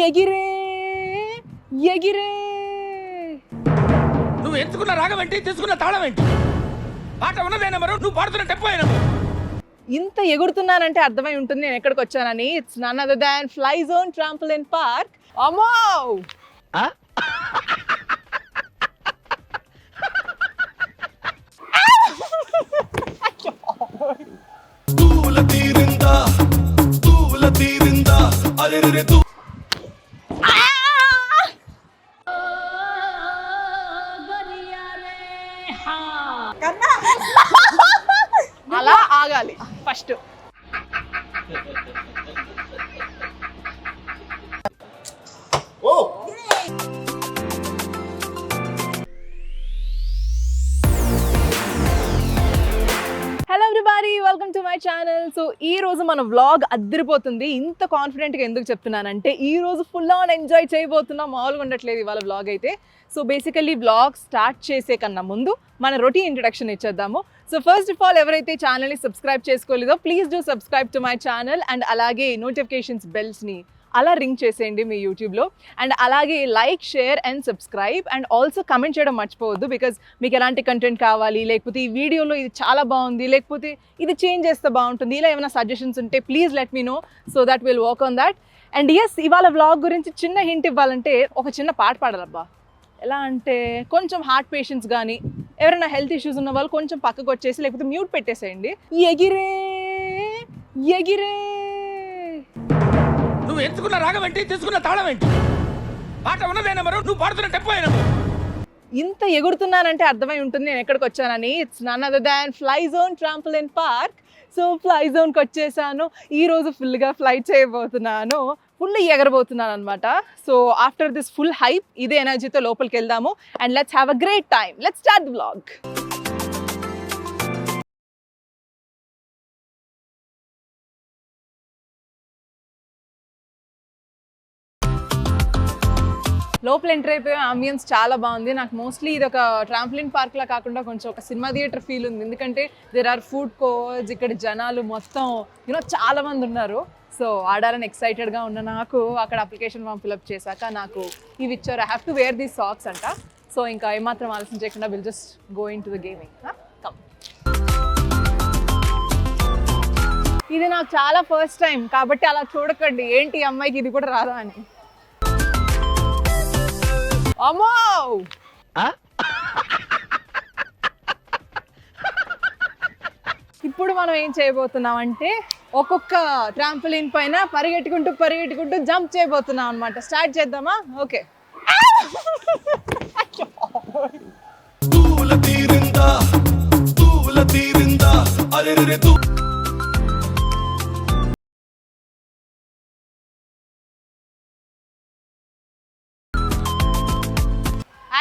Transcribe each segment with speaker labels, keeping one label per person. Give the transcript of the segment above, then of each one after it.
Speaker 1: ఎగిరే ఎగిరే.
Speaker 2: నువ్వు ఎంచుకున్న రాగం ఏంటి, తీసుకున్న తాళం ఏంటి? పాట ఉన్నదే నెంబరు, నువ్వు పాడుతున్న టెంపో అయినా.
Speaker 1: ఇంత ఎగురుతున్నానంటే అర్థమై ఉంటుంది నేను ఎక్కడికి వచ్చానని. It's none other than fly zone trampoline park. అమ్మో అలా ఆగాలి first. Hello everybody, welcome to my channel. So ఈ రోజు మన వ్లాగ్ అద్దరిపోతుంది. ఇంత కాన్ఫిడెంట్గా ఎందుకు చెప్తున్నానంటే ఈ రోజు ఫుల్ ఆన్ ఎంజాయ్ చేయబోతున్నాం. మామూలుగా ఉండట్లేదు ఇవాళ వ్లాగ్ అయితే. సో బేసికల్లీ వ్లాగ్ స్టార్ట్ చేసే కన్నా ముందు మన రొటీన్ ఇంట్రడక్షన్ ఇచ్చేద్దాము. సో ఫస్ట్ ఆఫ్ ఆల్ ఎవరైతే ఛానల్ని సబ్స్క్రైబ్ చేసుకోలేదో please do subscribe to my channel. And అలాగే నోటిఫికేషన్స్ బెల్స్ని అలా రింగ్ చేసేయండి మీ యూట్యూబ్లో. అండ్ అలాగే like, share and subscribe. And also comment చేయడం మర్చిపోవద్దు, బికాజ్ మీకు ఎలాంటి కంటెంట్ కావాలి, లేకపోతే ఈ వీడియోలో ఇది చాలా బాగుంది, లేకపోతే ఇది చేంజ్ చేస్తే బాగుంటుంది, ఇలా ఏమైనా సజెషన్స్ ఉంటే please let me know, so that will work on that. And yes, ఇవాళ వ్లాగ్ గురించి చిన్న హింట్ ఇవ్వాలంటే ఒక చిన్న పాట పాడాలబ్బా. ఎలా అంటే కొంచెం హార్ట్ పేషెంట్స్ కానీ ఎవరైనా హెల్త్ ఇష్యూస్ ఉన్న వాళ్ళు కొంచెం పక్కకు వచ్చేసి లేకపోతే మ్యూట్ పెట్టేసేయండి. ఎగిరే ఎగిరే.
Speaker 2: నువ్వు ఎంచుకున్న రాగం ఏంటి, తీసుకున్న తాళం ఏంటి? పాట ఉన్నదే నెంబరు, నువ్వు పాడుతున్న టెంపో అయినా.
Speaker 1: ఇంత ఎగురుతున్నానంటే అర్థమై ఉంటుంది నేను ఎక్కడికి వచ్చానని. It's none other than fly zone trampoline park. So fly జోన్కి వచ్చేసాను. ఈరోజు ఫుల్గా ఫ్లై చేయబోతున్నాను, ఫుల్ ఎగరబోతున్నాను అనమాట. So after this full hype ఇదే ఎనర్జీతో లోపలికి వెళ్దాము and let's have a great time. Let's start the vlog. లోపల ఎంటర్ అయిపోయే అంబియన్స్ చాలా బాగుంది. నాకు మోస్ట్లీ ఇది ఒక ట్రాంప్లిన్ పార్క్లా కాకుండా కొంచెం ఒక సినిమా థియేటర్ ఫీల్ ఉంది. ఎందుకంటే దేర్ ఆర్ ఫుడ్ కోర్ట్స్, ఇక్కడ జనాలు మొత్తం చాలా మంది ఉన్నారు. సో ఆడాలని ఎక్సైటెడ్గా ఉన్న నాకు అక్కడ అప్లికేషన్ ఫామ్ ఫిల్అప్ చేశాక నాకు ఇవి ఇచ్చారు. I have to wear these socks అంట. సో ఇంకా ఏమాత్రం ఆలస్యం చేయకుండా will just go into the gaming. ఇది నాకు చాలా ఫస్ట్ టైం కాబట్టి అలా చూడకండి, ఏంటి అమ్మాయికి ఇది కూడా రాదా అని. అమ్మో ఇప్పుడు మనం ఏం చేయబోతున్నాం అంటే ఒక్కొక్క ట్రాంపోలిన్ పైన పరిగెట్టుకుంటూ జంప్ చేయబోతున్నాం అనమాట. స్టార్ట్ చేద్దామా? ఓకే.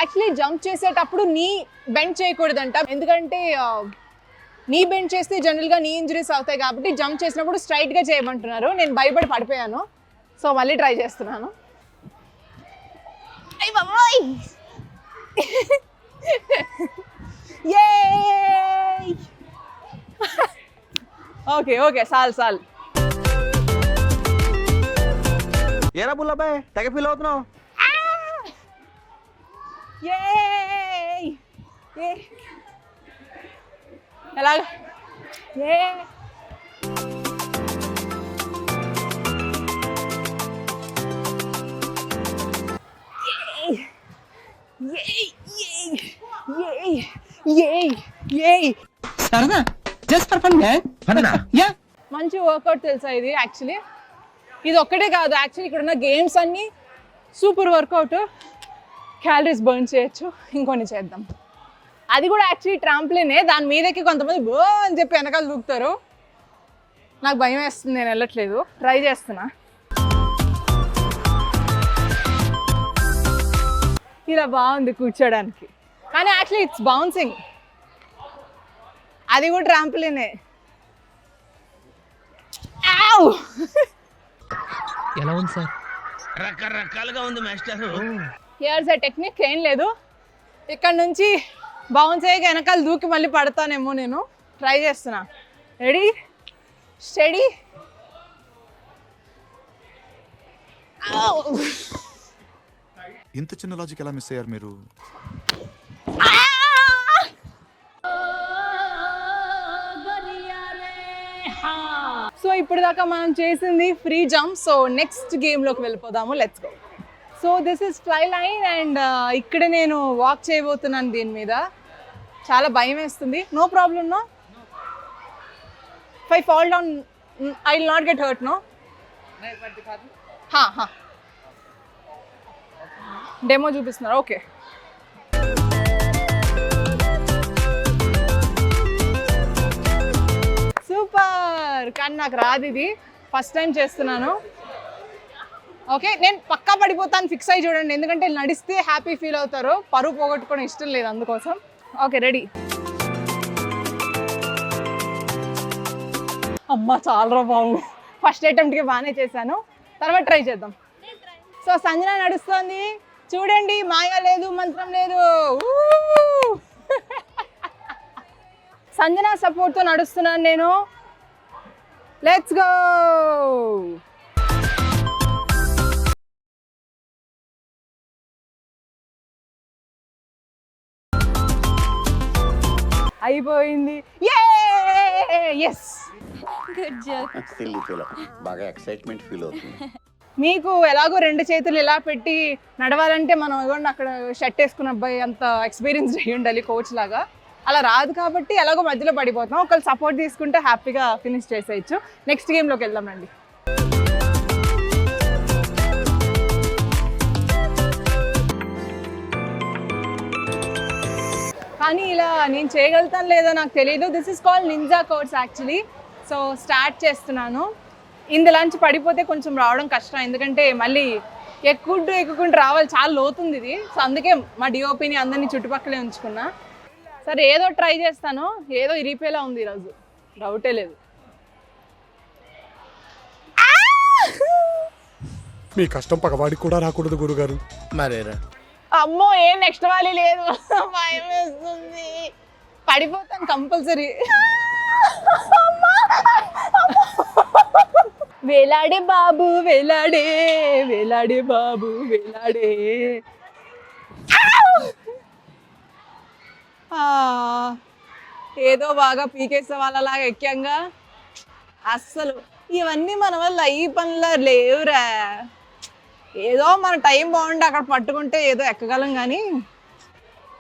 Speaker 1: యాక్చువల్లీ జంప్ చేసేటప్పుడు నీ బెండ్ చేయకూడదంట, ఎందుకంటే నీ బెండ్ చేస్తే జనరల్గా నీ ఇంజరీస్ అవుతాయి కాబట్టి జంప్ చేసినప్పుడు స్ట్రైట్గా చేయమంటున్నారు. నేను భయపడి పడిపోయాను, సో మళ్ళీ ట్రై చేస్తున్నాను. ఓకే ఓకే, చాలు.
Speaker 3: ఏరా బుల్లబాయ్, తెగ ఫీల్ అవుతున్నావు?
Speaker 1: ఎలాగా? మంచి వర్కౌట్ తెలుసా ఇది? యాక్చువల్లీ ఇది ఒక్కటే కాదు, యాక్చువల్లీ ఇక్కడ ఉన్న గేమ్స్ అన్నీ సూపర్ వర్కౌట్. క్యాలరీస్ బర్న్ చేయొచ్చు. ఇంకొన్ని చేద్దాం. అది కూడా యాక్చువల్లీ ట్రాంప్లినే, దాని మీదకి కొంతమంది బో అని చెప్పి వెనకాల దూకుతారు. నాకు భయం వేస్తుంది, నేను వెళ్ళట్లేదు, ట్రై చేస్తున్నా. ఇలా బాగుంది కూర్చోడానికి, కానీ యాక్చువల్లీ ఇట్స్ బౌన్సింగ్. అది కూడా ట్రాంప్లినే.
Speaker 2: ఎలా ఉంది సార్? రకరకాలుగా ఉంది మాస్టర్.
Speaker 1: హియర్స్ ఏ టెక్నిక్, ఏం లేదు. ఇక్కడ నుంచి బౌన్స్ అయ్యాక వెనకాల దూకి మళ్ళీ పడతానేమో. నేను ట్రై చేస్తున్నా. రెడీ, స్టడీ,
Speaker 4: ఇంత చిన్న లాజిక్ ఎలా మిస్ అయ్యారు మీరు?
Speaker 1: సో ఇప్పుడు దాకా మనం చేసింది ఫ్రీ జంప్. సో నెక్స్ట్ గేమ్లోకి వెళ్ళిపోదాము. Let's go. So this is fly line and ఇక్కడ నేను వాక్ చేయబోతున్నాను దీని మీద. చాలా భయం వేస్తుంది. No problem no. If I fall down I will not get hurt no. Demo చూపిస్తున్నారు. ఓకే. సూపర్. కానీ నాకు రాదు ఇది. ఫస్ట్ టైం చేస్తున్నాను. ఓకే, నేను పక్కా పడిపోతాను. ఫిక్స్ అయ్యి చూడండి, ఎందుకంటే నడిస్తే హ్యాపీ ఫీల్ అవుతారు. పరువు పోగొట్టుకోవడం ఇష్టం లేదు అందుకోసం. Okay, ready. అమ్మా చాలా బాగు. ఫస్ట్ అటెంప్ట్కి బాగానే చేశాను. తర్వాత ట్రై చేద్దాం. సో సంజన నడుస్తోంది చూడండి. మాయ లేదు, మంత్రం లేదు. సంజన సపోర్ట్తో నడుస్తున్నాను నేను. Let's go. అయిపోయింది. Yes,
Speaker 5: good job.
Speaker 6: Silly feel బాగా ఎక్సైట్మెంట్ ఫీల్ అవుతుంది.
Speaker 1: మీకు ఎలాగో రెండు చేతులు ఇలా పెట్టి నడవాలంటే మనం ఇవ్వండి అక్కడ షర్ట్ వేసుకున్న అబ్బాయి అంత ఎక్స్పీరియన్స్ అయ్యి ఉండాలి కోచ్ లాగా. అలా రాదు కాబట్టి ఎలాగో మధ్యలో పడిపోతాం. ఒకళ్ళు సపోర్ట్ తీసుకుంటే హ్యాపీగా ఫినిష్ చేసేయచ్చు. నెక్స్ట్ గేమ్లోకి వెళ్దాం రండి. కానీ ఇలా నేను చేయగలుగుతాను లేదో నాకు తెలియదు. This is called ninja course actually. So start చేస్తున్నాను. ఇందులోంచి పడిపోతే కొంచెం రావడం కష్టం, ఎందుకంటే మళ్ళీ ఎక్కుకుంటూ రావాలి. చాలా లోతుంది ఇది. సో అందుకే మా డిఓపిని అందరినీ చుట్టుపక్కలే ఉంచుకున్నా. సరే ఏదో ట్రై చేస్తాను. ఏదో ఇరిపేలా ఉంది ఈరోజు, డౌటే లేదు.
Speaker 7: మీ కష్టం పగవాడికి కూడా రాకూడదు గురుగారు.
Speaker 2: మరేరా
Speaker 1: అమ్మో, ఏం నెక్స్ట్ వాలి లేదు. భయం వేస్తుంది. పడిపోతాను కంపల్సరీ. వేలాడే బాబు వేలాడే, వేలాడే బాబు వేలాడే. ఏదో బాగా పీకేసే వాళ్ళలాగా ఎక్కంగా. అస్సలు ఇవన్నీ మన వల్ల ఈ పనులు లేవురా. ఏదో మన టైం బాగుండి అక్కడ పట్టుకుంటే ఏదో ఎక్కగలం, కానీ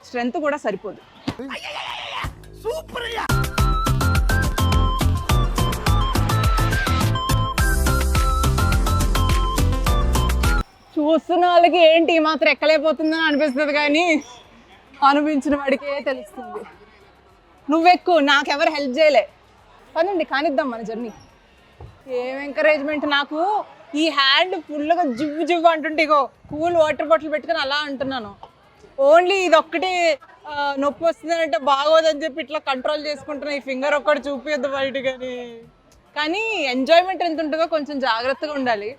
Speaker 1: స్ట్రెంత్ కూడా సరిపోదు. చూస్తున్న వాళ్ళకి ఏంటి మాత్రం ఎక్కలేకపోతుందని అనిపిస్తుంది, కానీ అనిపించిన వాడికే తెలుస్తుంది. నువ్వెక్కు, నాకెవరు హెల్ప్ చేయలే. పదండి కానిద్దాం మన జర్నీ. ఏం ఎంకరేజ్మెంట్. నాకు ఈ హ్యాండ్ ఫుల్గా జివ్వు జివ్వు అంటుంటే ఇగో కూల్ వాటర్ బాటిల్ పెట్టుకుని అలా అంటున్నాను. ఓన్లీ ఇది ఒక్కటి నొప్పి వస్తుందంటే బాగోదని చెప్పి ఇట్లా కంట్రోల్ చేసుకుంటున్నా. ఈ ఫింగర్ ఒక్కటి చూపియద్దు బయట. కానీ ఎంజాయ్మెంట్ ఎంత ఉంటుందో కొంచెం జాగ్రత్తగా ఉండాలి.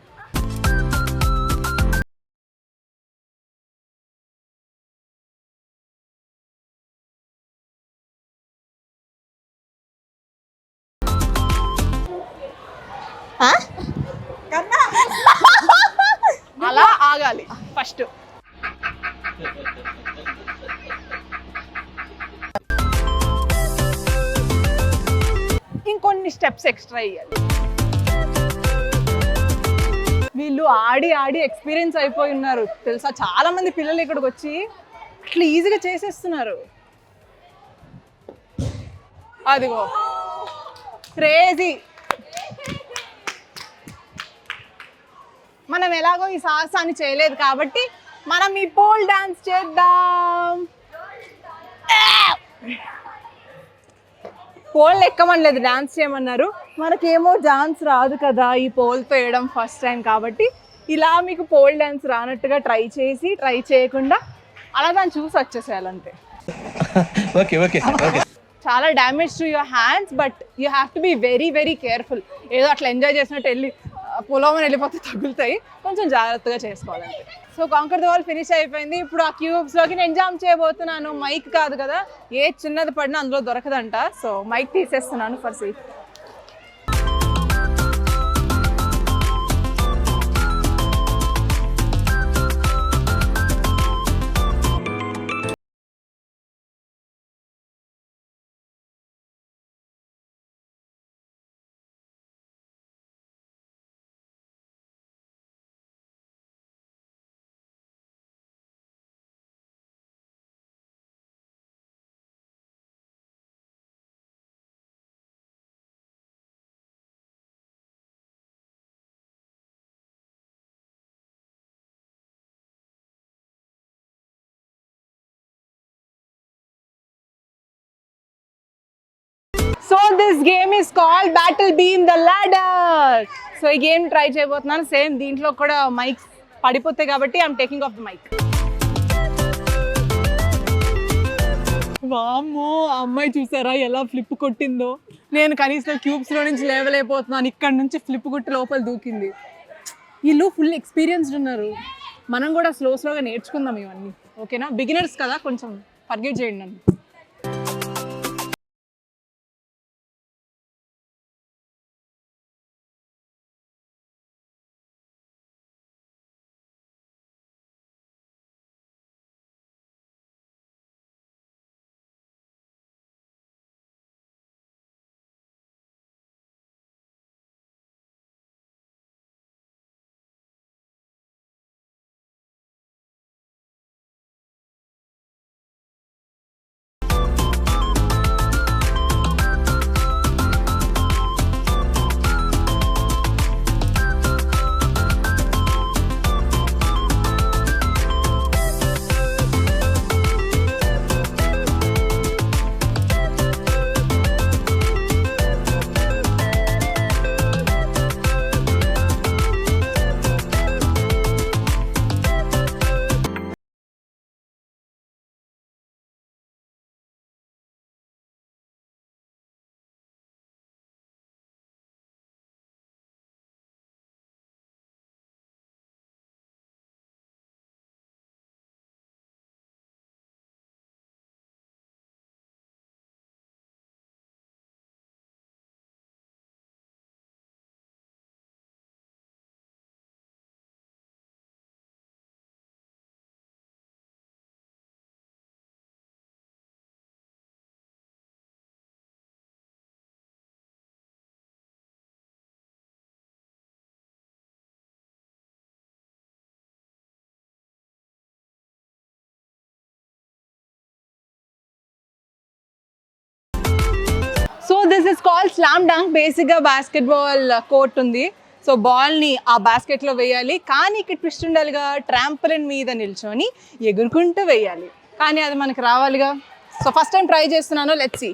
Speaker 1: అలా ఆగాలి ఫస్ట్. ఇంకొన్ని స్టెప్స్ ఎక్స్ట్రా ఇవ్వాలి. వీళ్ళు ఆడి ఆడి ఎక్స్పీరియన్స్ అయిపోయి ఉన్నారు తెలుసా. చాలా మంది పిల్లలు ఇక్కడికి వచ్చి అట్లా ఈజీగా చేసేస్తున్నారు. అదిగో క్రేజీ. మనం ఎలాగో ఈ సాహసాన్ని చేయలేదు కాబట్టి మనం ఈ పోల్ డాన్స్ చేద్దాం. పోల్ ఎక్కమనలేదు, డాన్స్ చేయమన్నారు. మనకేమో డాన్స్ రాదు కదా, ఈ పోల్తో వేయడం ఫస్ట్ టైం కాబట్టి ఇలా మీకు పోల్ డాన్స్ రానట్టుగా ట్రై చేయకుండా అలా దాన్ని చూసి వచ్చేసేయాలంతే. చాలా damage to your hands, but you have to be very very careful. ఏదో అట్లా ఎంజాయ్ చేసినట్టు వెళ్ళి పొలం వెళ్ళిపోతే తగులుతాయి. కొంచెం జాగ్రత్తగా చేసుకోవాలంటే. So conquer the wall finish అయిపోయింది. ఇప్పుడు ఆ క్యూబ్స్లోకి నేను జాంప్ చేయబోతున్నాను. మైక్ కాదు కదా, ఏ చిన్నది పడినా అందులో దొరకదంట. సో మైక్ తీసేస్తున్నాను for safe. So this game is called battle beam the ladder. So ఈ గేమ్ ట్రై చేయబోతున్నాను. సేమ్ దీంట్లో కూడా మైక్స్ పడిపోతాయి కాబట్టి I'm taking off the mic. వామ్మో, ఆ అమ్మాయి చూసారా ఎలా ఫ్లిప్ కొట్టిందో. నేను కనీసం క్యూబ్స్లో నుంచి లేవలేకపోతున్నాను, ఇక్కడ నుంచి ఫ్లిప్ కొట్టి లోపల దూకింది. వీళ్ళు ఫుల్ ఎక్స్పీరియన్స్డ్ ఉన్నారు. మనం కూడా స్లోగా నేర్చుకుందాం ఇవన్నీ. ఓకేనా? బిగినర్స్ కదా, కొంచెం ఫర్గెట్ చేయండి నన్ను. So this is called slam dunk. బేసిక్గా బాస్కెట్బాల్ కోర్ట్ ఉంది. సో బాల్ని ఆ బాస్కెట్లో వేయాలి, కానీ ఇక్కడ ట్విస్ట్ ఉండాలిగా, ట్రాంపలిన్ మీద నిల్చొని ఎగురుకుంటూ వేయాలి. కానీ అది మనకు రావాలిగా. సో ఫస్ట్ టైం ట్రై చేస్తున్నాను, let's see.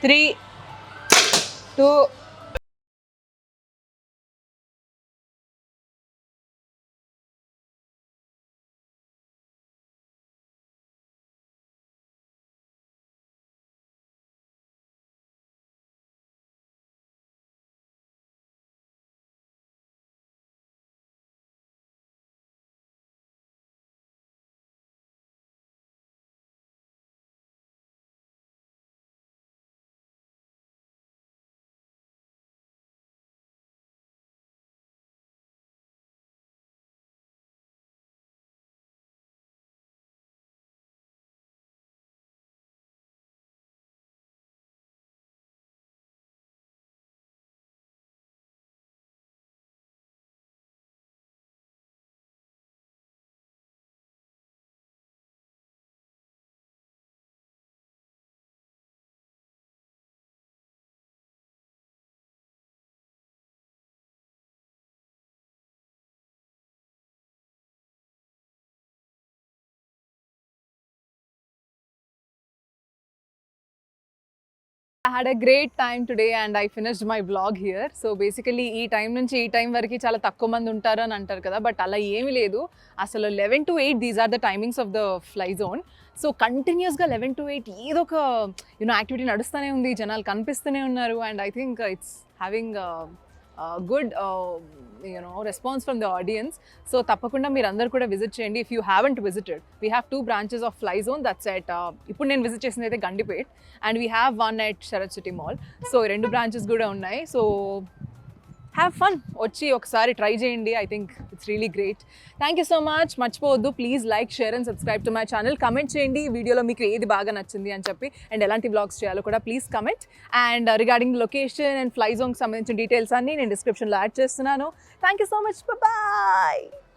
Speaker 1: Three, two, I had a great time today and I finished my vlog here. So basically ఈ టైం నుంచి ఈ టైం వరకు చాలా తక్కువ మంది ఉంటారు అని అంటారు కదా, బట్ అలా ఏమీ లేదు. అసలు 11 to 8 these are the timings of the fly zone. So కంటిన్యూస్గా 11 to 8 ఏదో ఒక యాక్టివిటీ నడుస్తూనే ఉంది, జనాలు కనిపిస్తూనే ఉన్నారు. And I think it's having good response from the audience. So తప్పకుండా మీరు అందరు కూడా విజిట్ చేయండి. If you haven't visited, we have 2 branches of fly zone. That's at ఇప్పుడు నేను విజిట్ చేసింది అయితే Gandipet, and we have 1 at Sarath city mall. So 2 branches కూడా ఉన్నాయి. సో హ్యావ్ ఫన్, వచ్చి ఒకసారి ట్రై చేయండి. I think it's really great. Thank you so much. మర్చిపోవద్దు, please like, share and subscribe to my channel. Comment చేయండి వీడియోలో మీకు ఏది బాగా నచ్చింది అని చెప్పి, అండ్ ఎలాంటి వ్లాగ్స్ చేయాలో కూడా please comment. And regarding location and fly జోన్కి సంబంధించిన డీటెయిల్స్ అన్నీ నేను డిస్క్రిప్షన్లో యాడ్ చేస్తున్నాను. Thank you so much, bye.